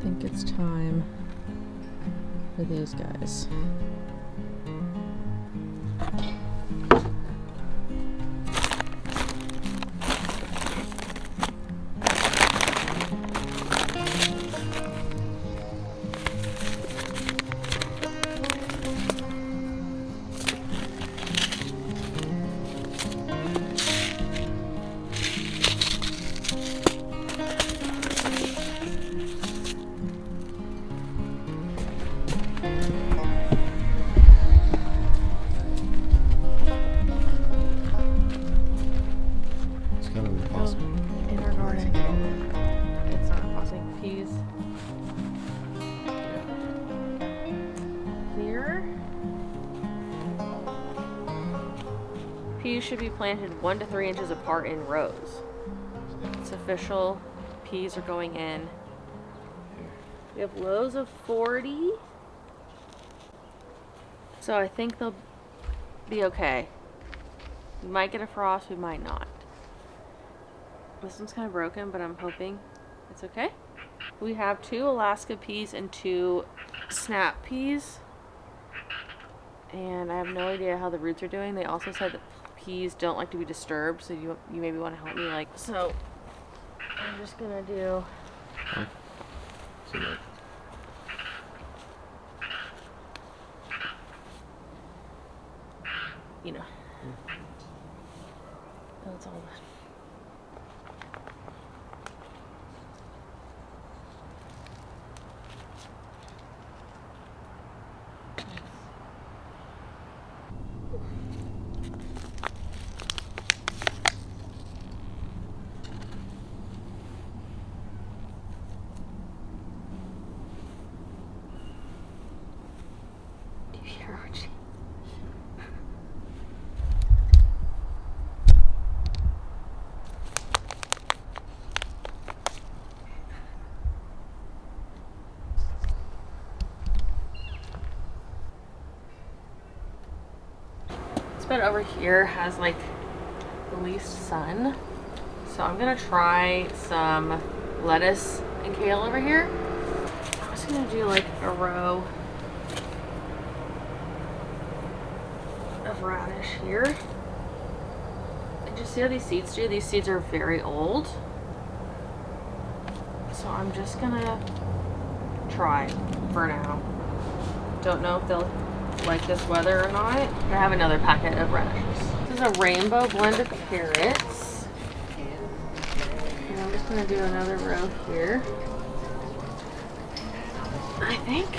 think it's time for these guys. Peas should be planted 1 to 3 inches apart in rows. It's official. Peas are going in. We have lows of 40. So I think they'll be okay. We might get a frost, we might not. This one's kind of broken, but I'm hoping it's okay. We have 2 Alaska peas and 2 snap peas. And I have no idea how the roots are doing. They also said that peas don't like to be disturbed, so you maybe want to help me, like, so I'm just gonna do you know, that's all that. This bed over here has like the least sun, so I'm gonna try some lettuce and kale over here. I'm just gonna do like a row of radish here. And just see how these seeds do? These seeds are very old, so I'm just gonna try for now. Don't know if they'll like this weather or not. I have another packet of radishes. This is a rainbow blend of carrots. And I'm just gonna do another row here, I think.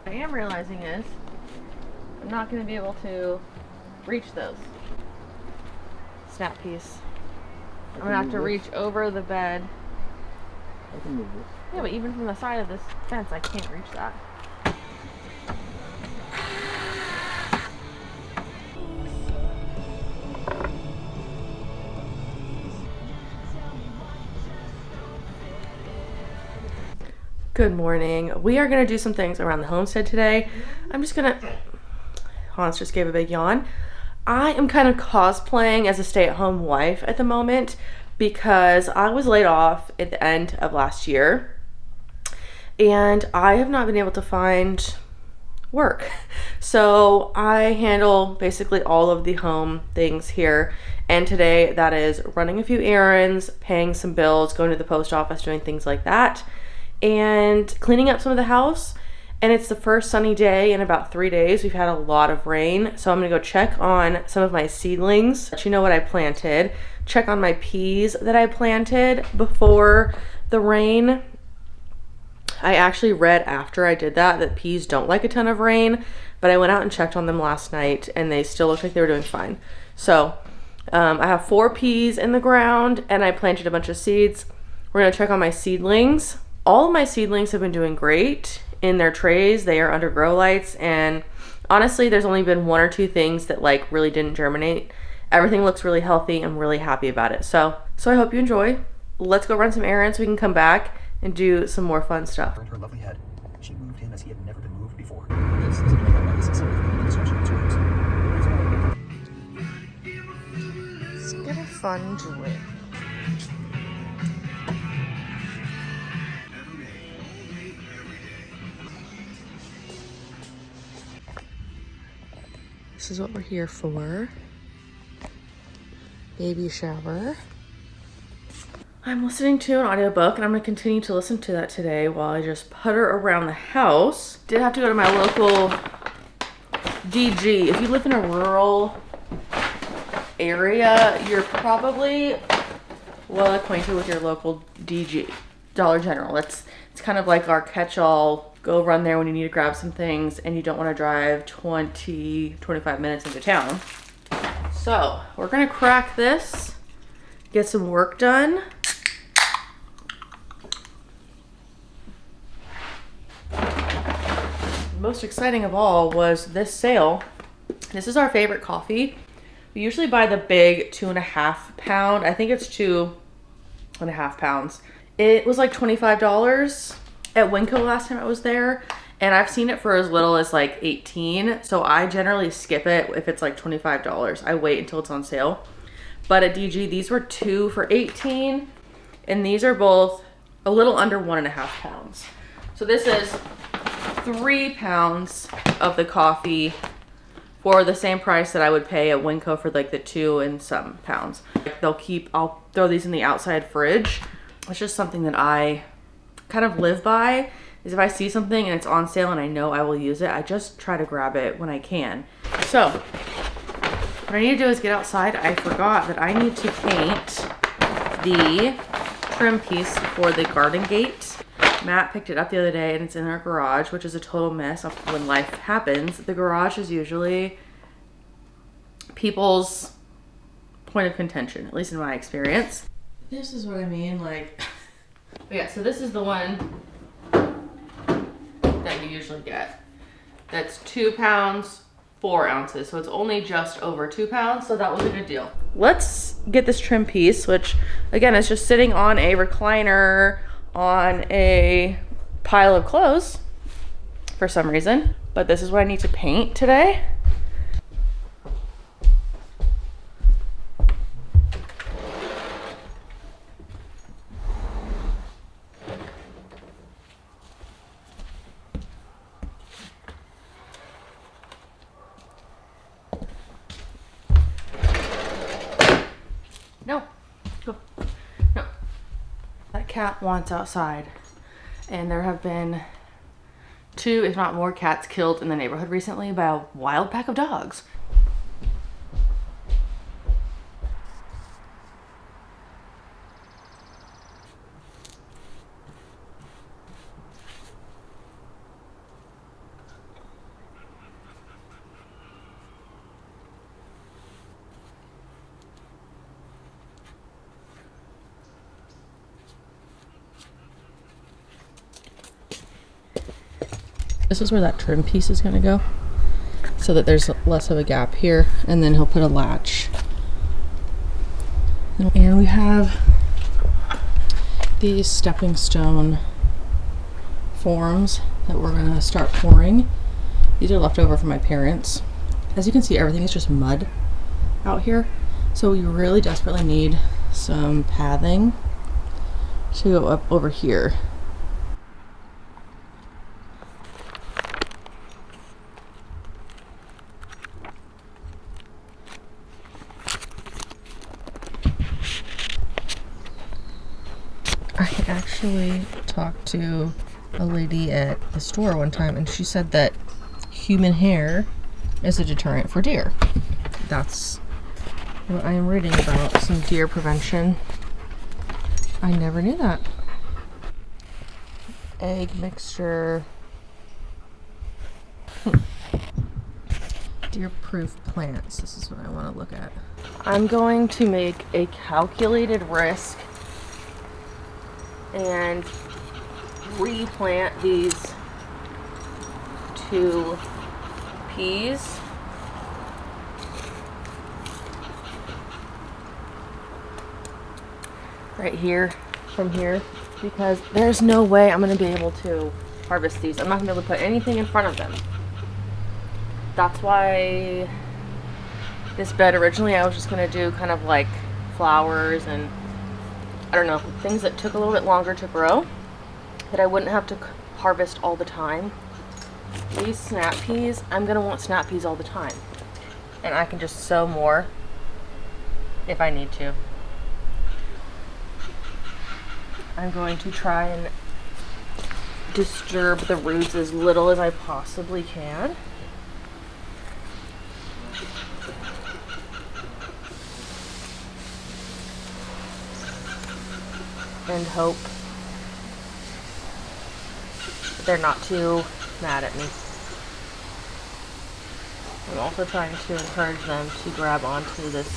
What I am realizing is I'm not going to be able to reach those snap peas. I'm going to have to reach over the bed. I can move this. Yeah, but even from the side of this fence, I can't reach that. Good morning. We are going to do some things around the homestead today. I'm just going to... Hans just gave a big yawn. I am kind of cosplaying as a stay-at-home wife at the moment because I was laid off at the end of last year and I have not been able to find work. So I handle basically all of the home things here, and today that is running a few errands, paying some bills, going to the post office, doing things like that, and cleaning up some of the house. and it's the first sunny day in about 3 days. We've had a lot of rain, so I'm gonna go check on some of my seedlings, let you know what I planted, check on my peas that I planted before the rain. I actually read after I did that peas don't like a ton of rain, but I went out and checked on them last night and they still looked like they were doing fine. So I have 4 peas in the ground and I planted a bunch of seeds. We're gonna check on my seedlings. All of my seedlings have been doing great in their trays. They are under grow lights, and honestly there's only been 1 or 2 things that like really didn't germinate. Everything looks really healthy. I'm really happy about it. So I hope you enjoy. Let's go run some errands so we can come back and do some more fun stuff. Her lovely head. She moved him as he had never been moved before. This is something like this instead of instruction in terms. Let's get a fun joy. This is what we're here for. Baby shower. I'm listening to an audiobook and I'm gonna continue to listen to that today while I just putter around the house. Did have to go to my local DG. If you live in a rural area, you're probably well acquainted with your local DG, Dollar General. It's kind of like our catch-all. Go run there when you need to grab some things and you don't want to drive 20-25 minutes into town. So we're gonna crack this, get some work done. Most exciting of all was this sale. This is our favorite coffee. We usually buy the big 2.5 pound. I think it's 2.5 pounds. It was like $25 at Winco last time I was there, and I've seen it for as little as like 18. So I generally skip it if it's like $25. I wait until it's on sale. But at DG, these were 2 for 18, and these are both a little under 1.5 pounds. So this is 3 pounds of the coffee for the same price that I would pay at Winco for like the 2 and some pounds. I'll throw these in the outside fridge. It's just something that I kind of live by, is if I see something and it's on sale and I know I will use it, I just try to grab it when I can. So what I need to do is get outside. I forgot that I need to paint the trim piece for the garden gate. Matt picked it up the other day and it's in our garage, which is a total mess. When life happens, the garage is usually people's point of contention, at least in my experience. This is what I mean, like, yeah, so this is the one that you usually get. That's 2 pounds, 4 ounces. So it's only just over 2 pounds. So that was a good deal. Let's get this trim piece, which again, is just sitting on a recliner on a pile of clothes for some reason. But this is what I need to paint today. No, go, no. That cat wants outside, and there have been 2, if not more, cats killed in the neighborhood recently by a wild pack of dogs. This is where that trim piece is going to go, so that there's less of a gap here, and then he'll put a latch. And we have these stepping stone forms that we're going to start pouring. These are left over from my parents. As you can see, everything is just mud out here, so we really desperately need some pathing to go up over here. I actually talked to a lady at the store one time, and she said that human hair is a deterrent for deer. That's what I am reading about, some deer prevention. I never knew that. Egg mixture. Deer-proof plants. This is what I want to look at. I'm going to make a calculated risk and replant these 2 peas. Right here, from here, because there's no way I'm going to be able to harvest these. I'm not going to be able to put anything in front of them. That's why this bed originally I was just going to do kind of like flowers and I don't know, things that took a little bit longer to grow that I wouldn't have to harvest all the time. These snap peas, I'm going to want snap peas all the time. And I can just sow more if I need to. I'm going to try and disturb the roots as little as I possibly can. And hope they're not too mad at me. I'm also trying to encourage them to grab onto this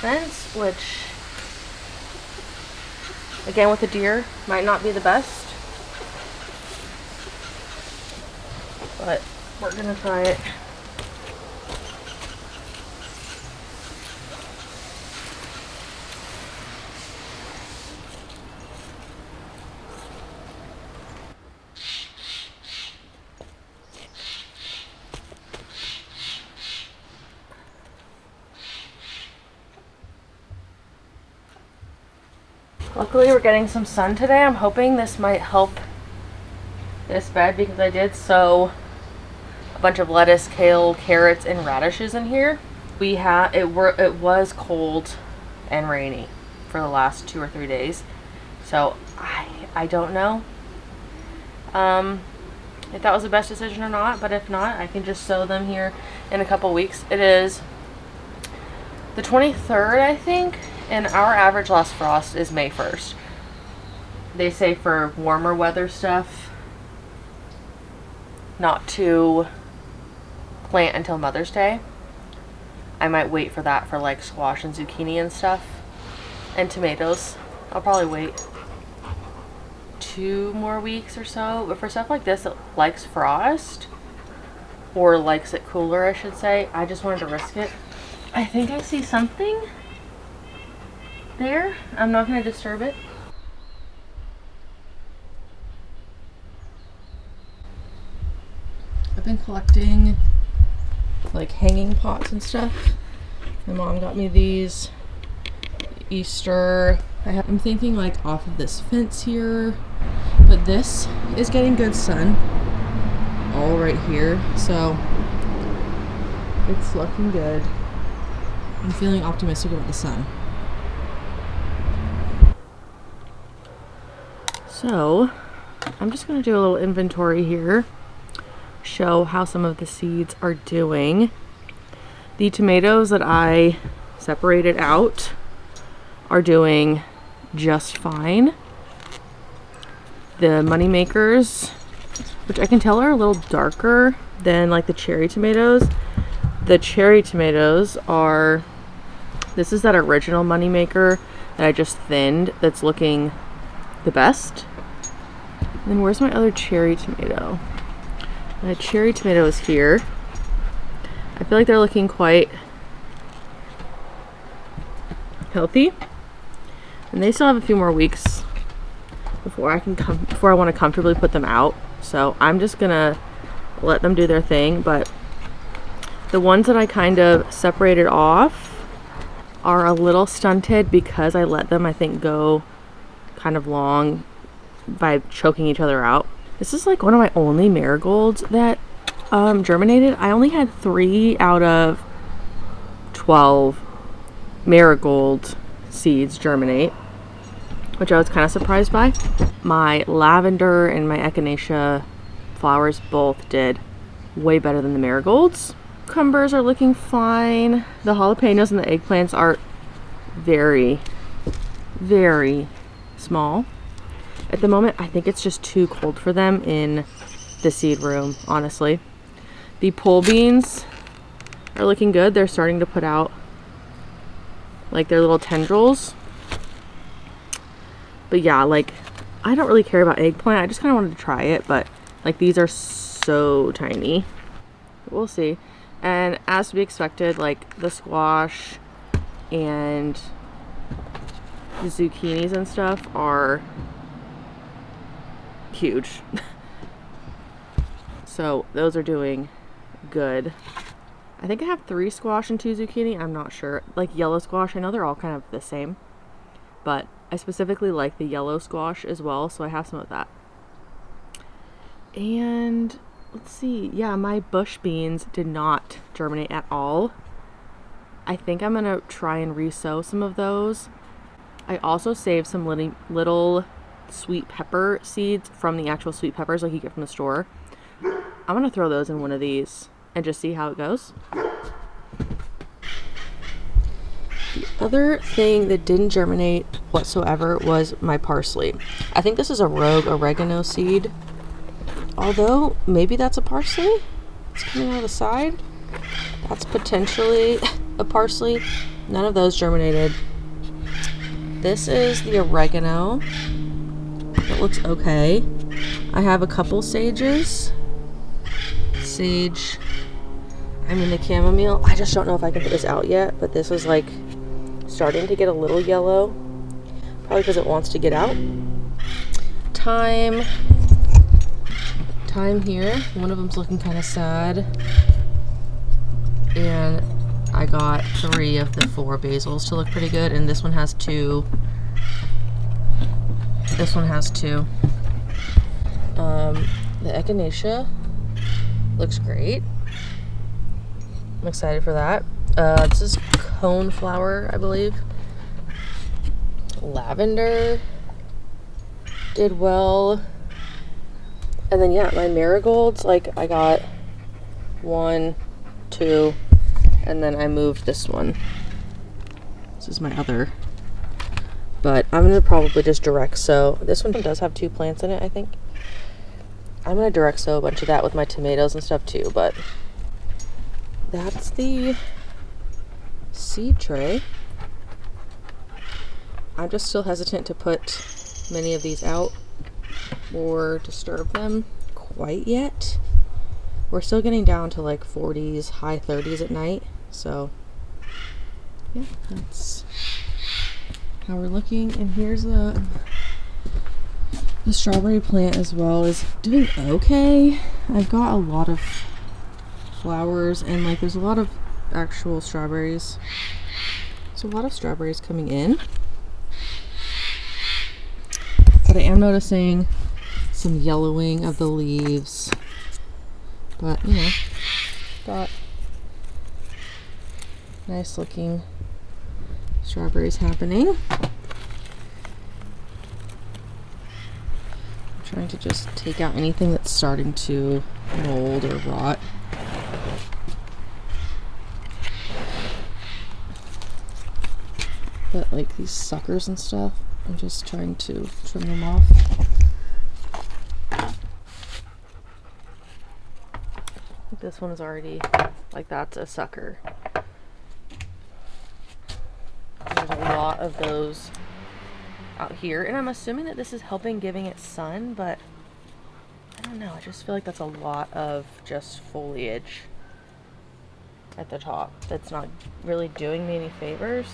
fence, which, again, with the deer, might not be the best. But we're gonna try it. Luckily we're getting some sun today. I'm hoping this might help this bed because I did sow a bunch of lettuce, kale, carrots, and radishes in here. It was cold and rainy for the last 2 or 3 days. So I don't know if that was the best decision or not, but if not, I can just sow them here in a couple weeks. It is the 23rd, I think. And our average last frost is May 1st. They say for warmer weather stuff not to plant until Mother's Day. I might wait for that for like squash and zucchini and stuff. And tomatoes. I'll probably wait 2 more weeks or so. But for stuff like this that likes frost, or likes it cooler I should say, I just wanted to risk it. I think I see something there. I'm not going to disturb it. I've been collecting like hanging pots and stuff. My mom got me these Easter. I'm thinking like off of this fence here, but this is getting good sun all right here, so it's looking good. I'm feeling optimistic about the sun. So I'm just going to do a little inventory here, show how some of the seeds are doing. The tomatoes that I separated out are doing just fine. The money makers, which I can tell are a little darker than like the cherry tomatoes. The cherry tomatoes are, this is that original money maker that I just thinned that's looking the best. And then where's my other cherry tomato? My cherry tomato is here. I feel like they're looking quite healthy, and they still have a few more weeks before I want to comfortably put them out. So I'm just gonna let them do their thing. But the ones that I kind of separated off are a little stunted because I let them, I think, go kind of long by choking each other out. This is like one of my only marigolds that germinated. I only had 3 out of 12 marigold seeds germinate. which I was kind of surprised by. My lavender and my echinacea flowers both did way better than the marigolds. Cucumbers are looking fine. The jalapenos and the eggplants are very, very small. At the moment, I think it's just too cold for them in the seed room, honestly. The pole beans are looking good. They're starting to put out like their little tendrils. But yeah, like I don't really care about eggplant. I just kind of wanted to try it, but like these are so tiny. But we'll see. And as to be expected, like the squash and the zucchinis and stuff are huge. So those are doing good. I think I have 3 squash and 2 zucchini. I'm not sure. Like yellow squash, I know they're all kind of the same, but I specifically like the yellow squash as well, so I have some of that. And let's see. Yeah, my bush beans did not germinate at all. I think I'm gonna try and re-sow some of those. I also saved some little sweet pepper seeds from the actual sweet peppers like you get from the store. I'm gonna throw those in one of these and just see how it goes. The other thing that didn't germinate whatsoever was my parsley. I think this is a rogue oregano seed. Although, maybe that's a parsley? It's coming out of the side. That's potentially a parsley. None of those germinated. This is the oregano. It looks okay. I have a couple sages. Sage. I mean the chamomile. I just don't know if I can put this out yet, but this is like starting to get a little yellow. Probably because it wants to get out. Thyme here. One of them's looking kind of sad. And I got 3 of the 4 basils to look pretty good, and this one has 2. This one has 2. The echinacea looks great. I'm excited for that. This is coneflower, I believe. Lavender did well. And then yeah, my marigolds, like I got 1, 2, and then I moved this one. This is my other. But I'm gonna probably just direct sow. This one does have 2 plants in it, I think. I'm gonna direct sow a bunch of that with my tomatoes and stuff too, but that's the seed tray. I'm just still hesitant to put many of these out or disturb them quite yet. We're still getting down to like 40s, high 30s at night, so yeah, that's how we're looking. And here's the strawberry plant as well is doing okay. I've got a lot of flowers and like there's a lot of actual strawberries. There's a lot of strawberries coming in. But I am noticing some yellowing of the leaves. But, you know, got nice looking strawberries happening. I'm trying to just take out anything that's starting to mold or rot. But like these suckers and stuff, I'm just trying to trim them off. This one is already, like that's a sucker. There's a lot of those out here, and I'm assuming that this is helping giving it sun, but I don't know, I just feel like that's a lot of just foliage at the top that's not really doing me any favors.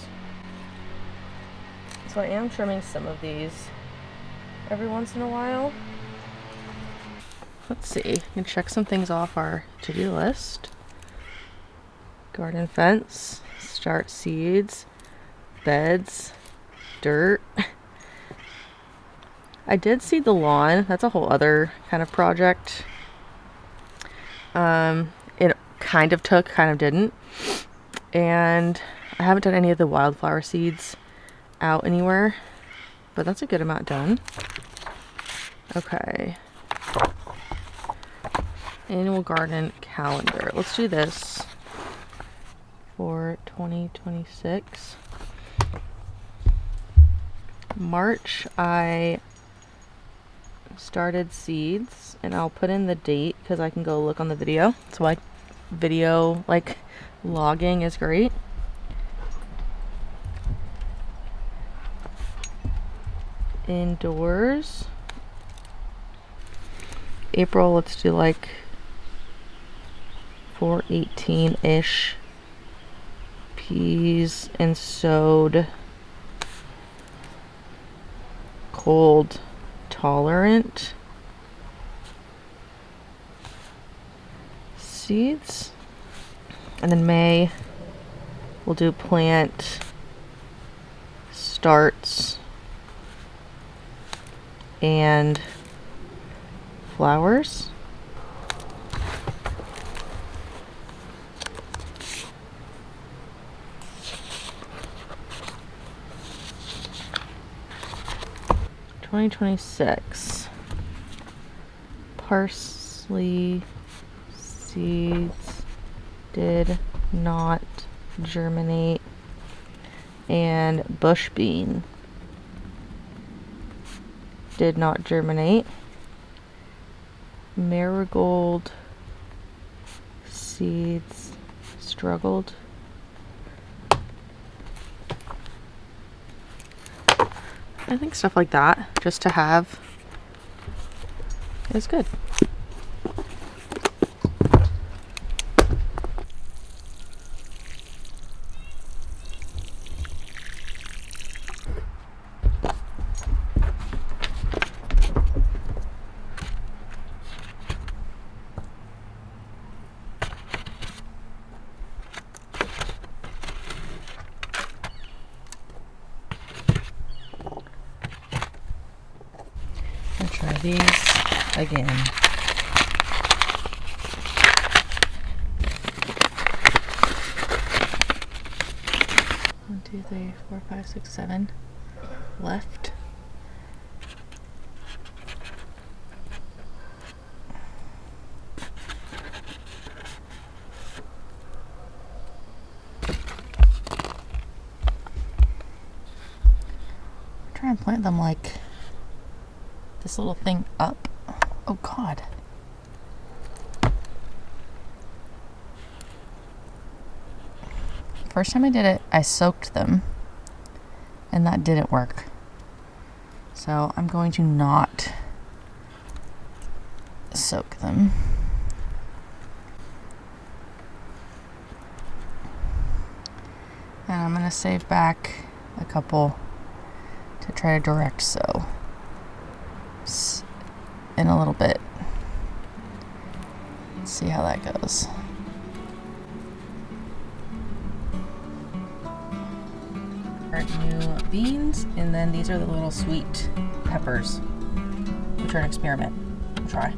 So I am trimming some of these every once in a while. Let's see, we can check some things off our to-do list. Garden fence, start seeds, beds, dirt. I did seed the lawn. That's a whole other kind of project. It kind of took, kind of didn't. And I haven't done any of the wildflower seeds out anywhere. but that's a good amount done. Okay. Annual garden calendar. Let's do this for 2026. March, I started seeds, and I'll put in the date because I can go look on the video. That's why video like logging is great. Indoors, April, let's do like 418-ish. Peas and sowed. Cold tolerant seeds. And then May, we'll do plant starts and flowers. (2026) parsley seeds did not germinate, and bush bean did not germinate. Marigold seeds struggled. I think stuff like that, just to have, is good. I'll try these again. 1, 2, 3, 4, 5, 6, 7 left. Try and plant them like this little thing up. Oh God. First time I did it, I soaked them, and that didn't work. So I'm going to not soak them. And I'm going to save back a couple to try to direct sow in a little bit. Let's see how that goes. New beans, and then these are the little sweet peppers, which are an experiment. We'll try.